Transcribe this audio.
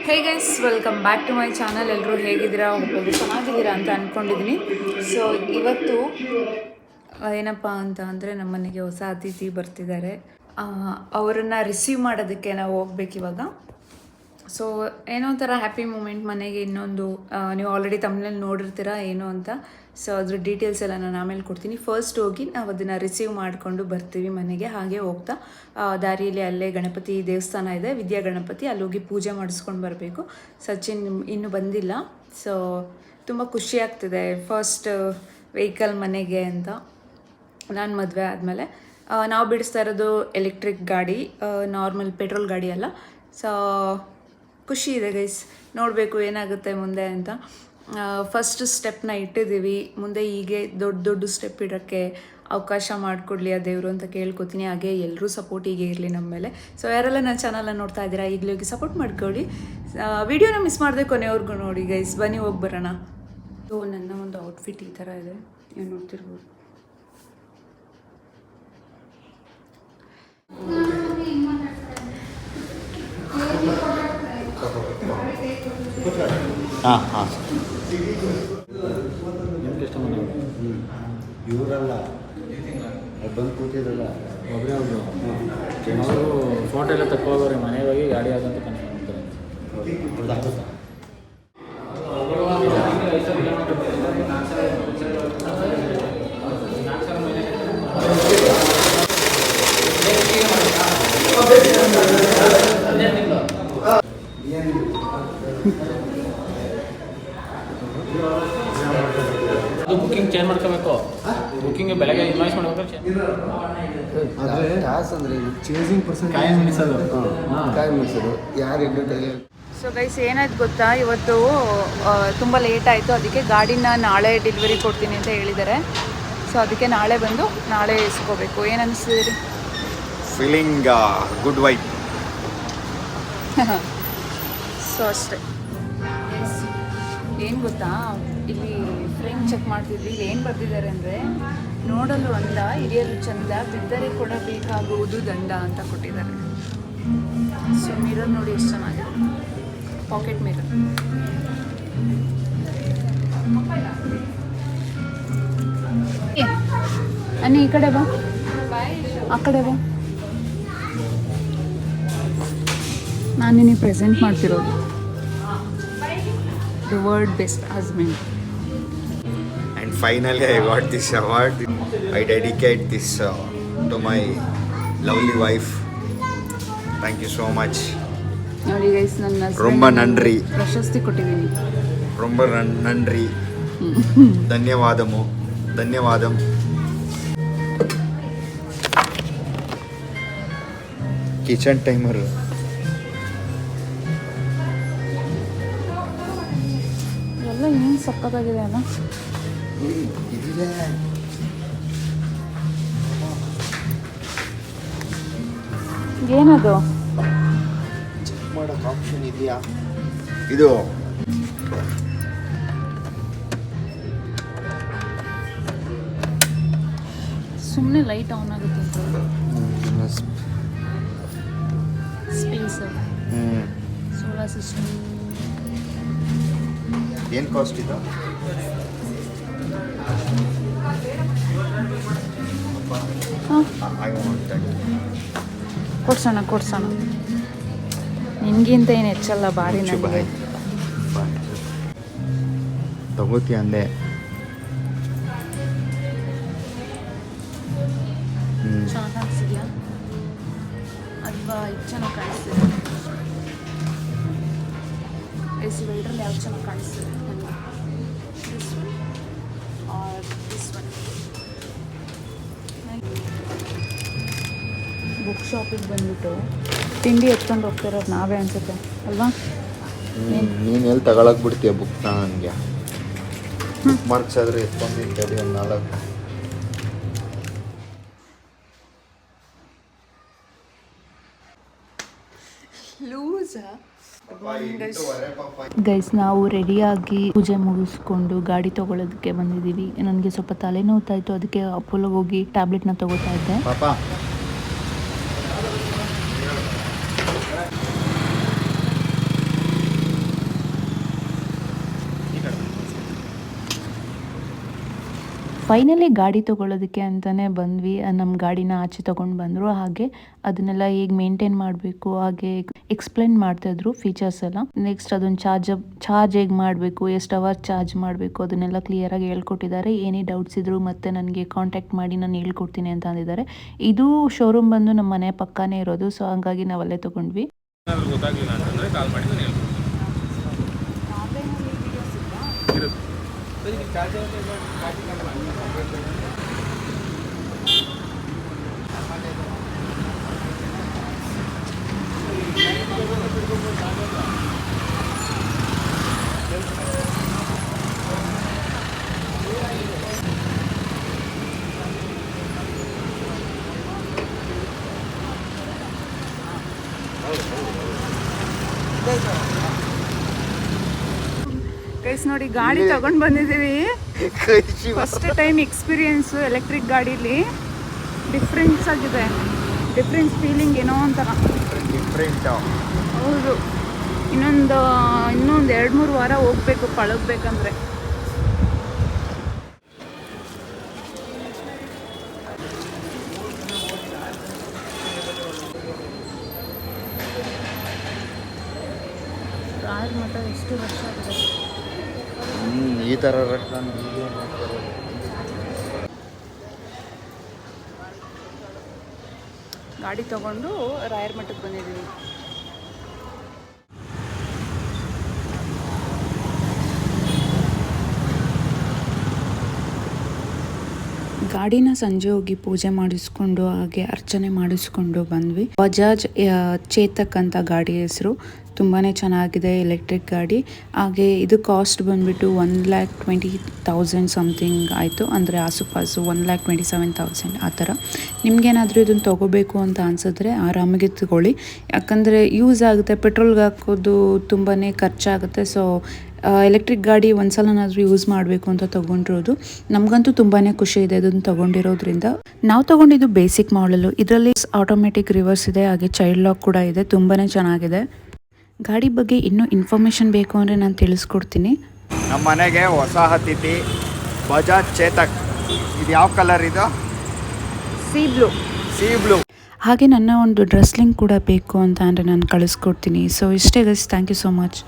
Hey guys, welcome back to my channel. ಎಲ್ಲರೂ ಹೇಗಿದ್ದೀರಾ? ಒಬ್ಬೊಬ್ಬರು ಚೆನ್ನಾಗಿದ್ದೀರಾ ಅಂತ ಅಂದ್ಕೊಂಡಿದ್ದೀನಿ. ಸೊ ಇವತ್ತು ಏನಪ್ಪ ಅಂತ ಅಂದರೆ ನಮ್ಮ ಮನೆಗೆ ಹೊಸ ಅತಿಥಿ ಬರ್ತಿದ್ದಾರೆ. ಅವರನ್ನು ರಿಸೀವ್ ಮಾಡೋದಕ್ಕೆ ನಾವು ಹೋಗ್ಬೇಕು ಇವಾಗ. ಸೊ ಏನೋ ಒಂಥರ ಹ್ಯಾಪಿ ಮೂಮೆಂಟ್ ಮನೆಗೆ. ಇನ್ನೊಂದು ನೀವು ಆಲ್ರೆಡಿ ತಮ್ಮನೇಲಿ ನೋಡಿರ್ತೀರ ಏನು ಅಂತ. ಸೊ ಅದ್ರ ಡೀಟೇಲ್ಸ್ ಎಲ್ಲ ನಾನು ಆಮೇಲೆ ಕೊಡ್ತೀನಿ. ಫಸ್ಟ್ ಹೋಗಿ ನಾವು ಅದನ್ನು ರಿಸೀವ್ ಮಾಡಿಕೊಂಡು ಬರ್ತೀವಿ ಮನೆಗೆ. ಹಾಗೆ ಹೋಗ್ತಾ ದಾರಿಯಲ್ಲಿ ಅಲ್ಲೇ ಗಣಪತಿ ದೇವಸ್ಥಾನ ಇದೆ, ವಿದ್ಯಾ ಗಣಪತಿ, ಅಲ್ಲಿ ಹೋಗಿ ಪೂಜೆ ಮಾಡಿಸ್ಕೊಂಡು ಬರಬೇಕು. ಸಚಿನ್ ಇನ್ನೂ ಬಂದಿಲ್ಲ. ಸೊ ತುಂಬ ಖುಷಿ ಆಗ್ತಿದೆ, ಫಸ್ಟ್ ವೆಹಿಕಲ್ ಮನೆಗೆ ಅಂತ. ನಾನು ಮದುವೆ ಆದಮೇಲೆ ನಾವು ಬಿಡಿಸ್ತಾ ಇರೋದು ಎಲೆಕ್ಟ್ರಿಕ್ ಗಾಡಿ, ನಾರ್ಮಲ್ ಪೆಟ್ರೋಲ್ ಗಾಡಿ ಅಲ್ಲ. ಸೊ ಖುಷಿ ಇದೆ ಗೈಸ್, ನೋಡಬೇಕು ಏನಾಗುತ್ತೆ ಮುಂದೆ ಅಂತ. ಫಸ್ಟ್ ಸ್ಟೆಪ್ನ ಇಟ್ಟಿದ್ದೀವಿ, ಮುಂದೆ ಹೀಗೆ ದೊಡ್ಡ ದೊಡ್ಡ ಸ್ಟೆಪ್ ಇಡೋಕ್ಕೆ ಅವಕಾಶ ಮಾಡಿಕೊಡ್ಲಿ ಆ ದೇವರು ಅಂತ ಕೇಳ್ಕೊತೀನಿ. ಹಾಗೆ ಎಲ್ಲರೂ ಸಪೋರ್ಟ್ ಹೀಗೆ ಇರಲಿ ನಮ್ಮ ಮೇಲೆ. ಸೊ ಯಾರೆಲ್ಲ ನನ್ನ ಚಾನಲ್ನ ನೋಡ್ತಾ ಇದ್ದೀರಾ, ಈಗಲೂ ಹೋಗಿ ಸಪೋರ್ಟ್ ಮಾಡ್ಕೊಳ್ಳಿ. ವಿಡಿಯೋನ ಮಿಸ್ ಮಾಡಿದೆ ಕೊನೆಯವ್ರಿಗೂ ನೋಡಿ ಗೈಸ್. ಬನ್ನಿ ಹೋಗಿ ಬರೋಣ. ಸೊ ನನ್ನ ಒಂದು ಔಟ್ಫಿಟ್ ಈ ಥರ ಇದೆ, ಏನು ನೋಡ್ತಿರ್ಬೋದು. ಹಾಂ ಹಾಂ ಇವರಲ್ಲ ಬಂದು ಕೂತಿದ್ರಲ್ಲ ಒಬ್ಬರೇ ಒಬ್ಬರು ಅವರು ಫೋಟೋ ಎಲ್ಲ ತಕ್ಕೋಗೋರಿ ಮನೆಗೆ ಹೋಗಿ ಗಾಡಿ ಆದಂತ ಕನ್ಫರ್ಮ್ ಅದು ಬುಕ್ಕಿಂಗ್ ಚೇಂಜ್ ಮಾಡ್ಕೋಬೇಕು. ಬುಕ್ಕಿಂಗ್ ಬೆಳಗ್ಗೆ ಇನ್ವಾಯ್ಸ್ ಮಾಡ್ಬೇಕಾದ್ರೆ ಟಾಸ್ ಅಂದರೆ ಚೇಂಜಿಂಗ್ ಪರ್ಸನ್ ಕಾಯಿ ಮಿನಿಸೋದು ಕಾಯಿ ಮಿನಿಸೋದು ಯಾರು ಡೈಲಿ. ಸೊ ಗೈಸ್ ಏನಾಯ್ತು ಗೊತ್ತಾ, ಇವತ್ತು ತುಂಬ ಲೇಟ್ ಆಯಿತು. ಅದಕ್ಕೆ ಗಾಡಿನ ನಾಳೆ ಡೆಲಿವರಿ ಕೊಡ್ತೀನಿ ಅಂತ ಹೇಳಿದ್ದಾರೆ. ಸೊ ಅದಕ್ಕೆ ನಾಳೆ ಬಂದು ನಾಳೆ ಇಸ್ಕೋಬೇಕು. ಏನು ಅನಿಸ್ತಿದೆ? Feeling good vibe. ಸೊ ಅಷ್ಟೇ. ಏನು ಗೊತ್ತಾ, ಇಲ್ಲಿ ಫ್ರೇಮ್ ಚೆಕ್ ಮಾಡ್ತಿದ್ವಿ. ಇಲ್ಲಿ ಏನು ಬರ್ತಿದ್ದಾರೆ ಅಂದರೆ, ನೋಡಲು ಅಂದ, ಹಿರಿಯಲು ಚಂದ, ಬಿದ್ದರೆ ಕೊಡಬೇಕಾಗುವುದು ದಂಡ ಅಂತ ಕೊಟ್ಟಿದ್ದಾರೆ. ಸೊ ಮಿರರ್ ನೋಡಿ ಎಷ್ಟು ಚೆನ್ನಾಗಿದೆ, ಪಾಕೆಟ್ ಮಿರರ್. ಅನ್ನಿ ಈ ಕಡೆ ಬಾ, ಆ ಕಡೆ ಬಾ. ನಾನು ನಿನಗೆ ಪ್ರೆಸೆಂಟ್ ಮಾಡ್ತಿರೋದು the world best husband. And finally I got this award. I dedicate this to my lovely wife. Thank you so much. ನೋಡಿ ಗೈಸ್, ನನ್ನ ரொம்ப நன்றி. ಪ್ರಶಸ್ತಿ ಕೊಟ್ಟಿದ್ದೀನಿ. ரொம்ப நன்றி. ಧನ್ಯವಾದಮು ಧನ್ಯವಾದಂ. ಕಿಚನ್ ಟೈಮರ್ ಎಲ್ಲ ಏನು ಸಕ್ಕತ್ತಾಗಿದೆ ಅಲ್ಲ. ಇದಿದೆ ಏನದು? ಚೆಕ್ ಮಾಡೋಕೆ ಆಪ್ಷನ್ ಇದೆಯಾ? ಇದು ಸುಮ್ಮನೆ ಲೈಟ್ ಆನ್ ಆಗುತ್ತೆ ಅಂತ. Spacer, solar system. ಏನು ಕಾಸ್ಟ್ ಇದು? I want that. ಕೊಡ್ಸೋಣ. ನಿನಗಿಂತ ಏನು ಹೆಚ್ಚಲ್ಲ, ಭಾರಿ ನನಗೆ. ತಗೋತಿ ಅಂದೆ. ಚೆನ್ನಾಗಿ ಕಾಣಿಸ್ತಿದ್ಯಾ ಅಥವಾ ಇದು ಚೆನ್ನಾಗಿ ಕಾಣಿಸ್ತಿದೆ? ಎಸ್ ಇದ್ರಲ್ಲಿ ಯಾವ್ದು ಚೆನ್ನಾಗಿ ಕಾಣಿಸ್ತಿದೆ? This one or this one? Book ಶಾಪಿಗೆ ಬಂದ್ಬಿಟ್ಟು ತಿಂಡಿ ಎತ್ಕೊಂಡು ಹೋಗ್ತಿರೋದು ನಾವೇ ಅನ್ಸುತ್ತೆ ಅಲ್ವಾ? ನೀನು ಎಲ್ಲಿ ತಗೊಳಕ್ ಬಿಡ್ತೀಯ ಬುಕ್ನ? ನನಗೆ ಬುಕ್ ಮಾರ್ಕ್ಸ್ ಆದರೆ ಎತ್ಕೊಂಡಿರ್ತೇವೆ ಒಂದು 4. ಗೈಸ್, ನಾವು ರೆಡಿಯಾಗಿ ಪೂಜೆ ಮುಗಿಸ್ಕೊಂಡು ಗಾಡಿ ತೊಗೊಳೋದಕ್ಕೆ ಬಂದಿದ್ದೀವಿ. ನನಗೆ ಸ್ವಲ್ಪ ತಲೆನೋವ್ತಾಯಿತ್ತು, ಅದಕ್ಕೆ ಅಪೋಲೋಗೆ ಹೋಗಿ ಟ್ಯಾಬ್ಲೆಟ್ನ ತೊಗೋತಾ ಇದ್ದೆ. ಫೈನಲಿ ಗಾಡಿ ತೊಗೊಳ್ಳೋದಕ್ಕೆ ಅಂತಲೇ ಬಂದ್ವಿ. ನಮ್ಮ ಗಾಡಿನ ಆಚೆ ತೊಗೊಂಡು ಬಂದರು. ಹಾಗೆ ಅದನ್ನೆಲ್ಲ ಹೇಗೆ ಮೇಂಟೈನ್ ಮಾಡಬೇಕು ಹಾಗೆ ಎಕ್ಸ್ಪ್ಲೇನ್ ಮಾಡ್ತಾಯಿದ್ರು ಫೀಚರ್ಸ್ ಎಲ್ಲ. ನೆಕ್ಸ್ಟ್ ಅದನ್ನು ಚಾರ್ಜ್ ಹೇಗೆ ಮಾಡಬೇಕು, ಎಷ್ಟು ಅವರ್ ಚಾರ್ಜ್ ಮಾಡಬೇಕು ಅದನ್ನೆಲ್ಲ ಕ್ಲಿಯರಾಗಿ ಹೇಳ್ಕೊಟ್ಟಿದ್ದಾರೆ. ಏನೇ ಡೌಟ್ಸ್ ಇದ್ದರೂ ಮತ್ತೆ ನನಗೆ ಕಾಂಟ್ಯಾಕ್ಟ್ ಮಾಡಿ ನಾನು ಹೇಳ್ಕೊಡ್ತೀನಿ ಅಂತ ಅಂದಿದ್ದಾರೆ. ಇದು ಶೋರೂಮ್ ಬಂದು ನಮ್ಮ ಮನೆ ಪಕ್ಕನೇ ಇರೋದು, ಸೊ ಹಾಗಾಗಿ ನಾವು ಅಲ್ಲೇ ತೊಗೊಂಡ್ವಿ. ಗೊತ್ತಾಗಲಿಲ್ಲ ಅಂತಂದರೆ ಕಾಲ್ ಮಾಡಿ ನಾನು ಹೇಳ್ತೀನಿ. ಗೈಸ್ ನೋಡಿ, ಗಾಡಿ ತಗೊಂಡು ಬಂದಿದ್ದೀವಿ. ಫಸ್ಟ್ ಟೈಮ್ ಎಕ್ಸ್ಪೀರಿಯನ್ಸು ಎಲೆಕ್ಟ್ರಿಕ್ ಗಾಡೀಲಿ. ಡಿಫ್ರೆನ್ಸ್ ಆಗಿದೆ, ಡಿಫ್ರೆನ್ಸ್ ಫೀಲಿಂಗ್ ಏನೋ ಒಂಥರ. ಹೌದು, ಇನ್ನೊಂದು 2-3 ವಾರ ಹೋಗ್ಬೇಕು ಪಳಗ್ಬೇಕಂದ್ರೆ. ರಾಯಲ್ ಮಠ ಎಷ್ಟು ವರ್ಷ ಆಗಿದೆ. ಈ ಥರ ರೆಸ್ಟೋರೆಂಟ್ ಗಾಡಿ ತಗೊಂಡು ರಾಯರ್ ಮಠಕ್ಕೆ ಬಂದಿದ್ದೀವಿ. ಗಾಡಿನ ಸಂಜೆ ಹೋಗಿ ಪೂಜೆ ಮಾಡಿಸ್ಕೊಂಡು ಹಾಗೆ ಅರ್ಚನೆ ಮಾಡಿಸ್ಕೊಂಡು ಬಂದ್ವಿ. ಬಜಾಜ್ ಚೇತಕ್ ಅಂತ ಗಾಡಿ ಹೆಸರು. ತುಂಬಾ ಚೆನ್ನಾಗಿದೆ ಎಲೆಕ್ಟ್ರಿಕ್ ಗಾಡಿ. ಹಾಗೆ ಇದು ಕಾಸ್ಟ್ ಬಂದುಬಿಟ್ಟು 1,20,000 ಸಮಥಿಂಗ್ ಆಯಿತು. ಅಂದರೆ ಆಸುಪಾಸು 1,27,000 ಆ ಥರ. ನಿಮಗೇನಾದರೂ ಇದನ್ನು ತೊಗೋಬೇಕು ಅಂತ ಅನಿಸಿದ್ರೆ ಆರಾಮಾಗಿ ತಗೊಳ್ಳಿ. ಯಾಕಂದರೆ ಯೂಸ್ ಆಗುತ್ತೆ. ಪೆಟ್ರೋಲ್ಗೆ ಹಾಕೋದು ತುಂಬಾ ಖರ್ಚಾಗುತ್ತೆ. ಸೊ ಎಲೆಕ್ಟ್ರಿಕ್ ಗಾಡಿ ಒಂದ್ಸಲನಾದರೂ ಯೂಸ್ ಮಾಡಬೇಕು ಅಂತ ತೊಗೊಂಡಿರೋದು. ನಮಗಂತೂ ತುಂಬಾ ಖುಷಿ ಇದೆ ಇದನ್ನು ತೊಗೊಂಡಿರೋದ್ರಿಂದ. ನಾವು ತೊಗೊಂಡಿದ್ದು ಬೇಸಿಕ್ ಮಾಡಲು. ಇದರಲ್ಲಿ ಆಟೋಮೆಟಿಕ್ ರಿವರ್ಸ್ ಇದೆ, ಹಾಗೆ ಚೈಲ್ಡ್ ಲಾಕ್ ಕೂಡ ಇದೆ. ತುಂಬಾ ಚೆನ್ನಾಗಿದೆ. ಗಾಡಿ ಬಗ್ಗೆ ಇನ್ನೂ ಇನ್ಫಾರ್ಮೇಷನ್ ಬೇಕು ಅಂದರೆ ನಾನು ತಿಳಿಸ್ಕೊಡ್ತೀನಿ. ನಮ್ಮ ಮನೆಗೆ ಹೊಸ ಅತಿಥಿ ಬಜಾಜ್ ಚೇತಕ್. ಇದು ಯಾವ ಕಲರ್ ಇದು? Sea blue. ಹಾಗೆ ನನ್ನ ಒಂದು ಡ್ರೆಸ್ ಲಿಂಕ್ ಕೂಡ ಬೇಕು ಅಂತ ಅಂದರೆ ನಾನು ಕಳಿಸ್ಕೊಡ್ತೀನಿ. ಸೊ ಇಷ್ಟೇ guys, thank you so much.